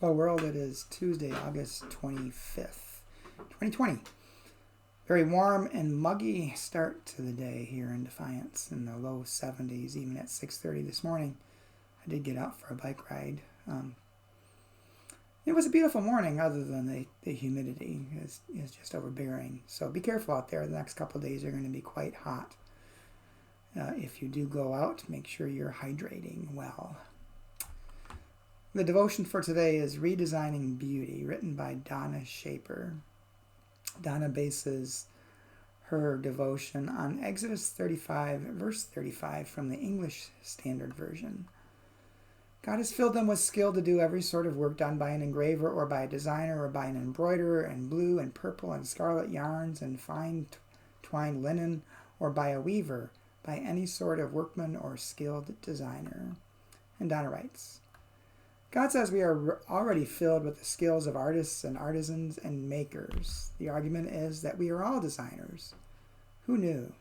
Hello world, it is Tuesday, August 25th, 2020. Very warm and muggy start to the day here in Defiance, in the low 70s, even at 6:30 this morning. I did get out for a bike ride. It was a beautiful morning other than the humidity is just overbearing. So be careful out there. The next couple of days are going to be quite hot. If you do go out, make sure you're hydrating well. The devotion for today is Redesigning Beauty, written by Donna Shaper. Donna bases her devotion on Exodus 35, verse 35 from the English Standard Version. God has filled them with skill to do every sort of work done by an engraver or by a designer or by an embroiderer in blue and purple and scarlet yarns and fine twined linen, or by a weaver, by any sort of workman or skilled designer. And Donna writes, God says we are already filled with the skills of artists and artisans and makers. The argument is that we are all designers. Who knew?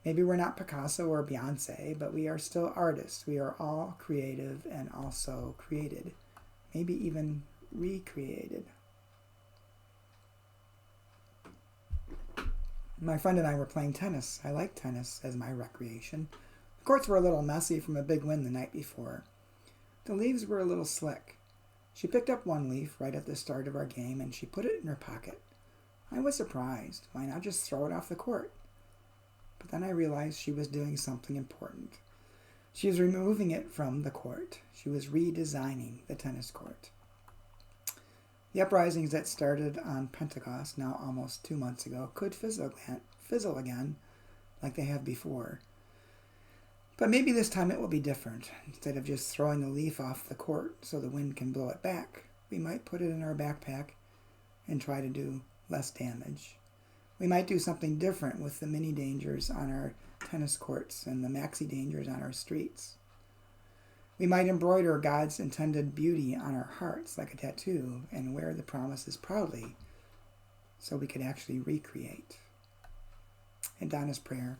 Maybe we're not Picasso or Beyonce, but we are still artists. We are all creative and also created, maybe even recreated. My friend and I were playing tennis. I like tennis as my recreation. The courts were a little messy from a big wind the night before. The leaves were a little slick. She picked up one leaf right at the start of our game and she put it in her pocket. I was surprised. Why not just throw it off the court? But then I realized she was doing something important. She was removing it from the court. She was redesigning the tennis court. The uprisings that started on Pentecost, now almost 2 months ago, could fizzle again like they have before. But maybe this time it will be different. Instead of just throwing the leaf off the court so the wind can blow it back, we might put it in our backpack and try to do less damage. We might do something different with the mini dangers on our tennis courts and the maxi dangers on our streets. We might embroider God's intended beauty on our hearts like a tattoo and wear the promises proudly so we could actually recreate. And Donna's prayer: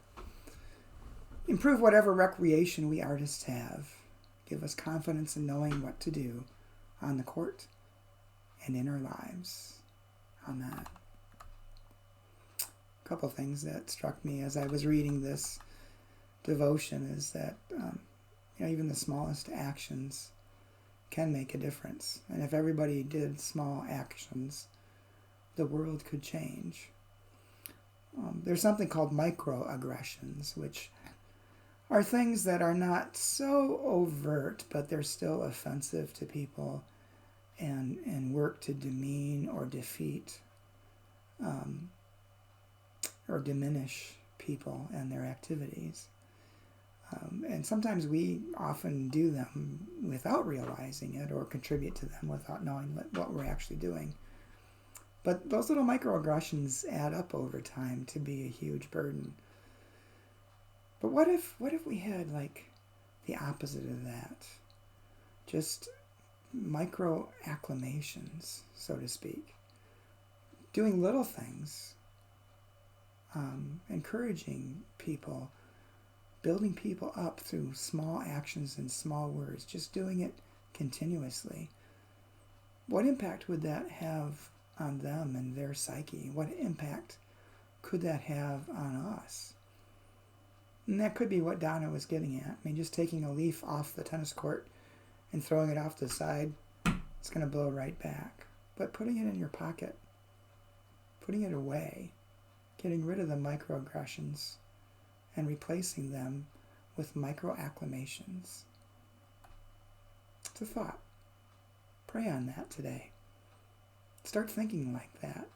improve whatever recreation we artists have. Give us confidence in knowing what to do on the court and in our lives. Amen. A couple of things that struck me as I was reading this devotion is that even the smallest actions can make a difference. And if everybody did small actions, the world could change. There's something called microaggressions, which are things that are not so overt, but they're still offensive to people and work to demean or defeat or diminish people and their activities. And sometimes we often do them without realizing it or contribute to them without knowing what we're actually doing. But those little microaggressions add up over time to be a huge burden. But what if we had like the opposite of that? Just microacclaimations, so to speak. Doing little things, encouraging people, building people up through small actions and small words, just doing it continuously. What impact would that have on them and their psyche? What impact could that have on us? And that could be what Donna was getting at. I mean, just taking a leaf off the tennis court and throwing it off the side, it's going to blow right back. But putting it in your pocket, putting it away, getting rid of the microaggressions and replacing them with microacclaimations. It's a thought. Pray on that today. Start thinking like that.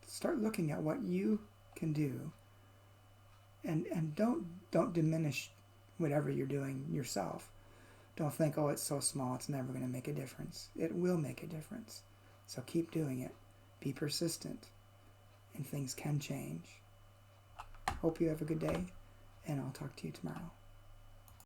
Start looking at what you can do. And don't diminish whatever you're doing yourself. Don't think, oh, it's so small, it's never going to make a difference. It will make a difference. So keep doing it. Be persistent. And things can change. Hope you have a good day, and I'll talk to you tomorrow.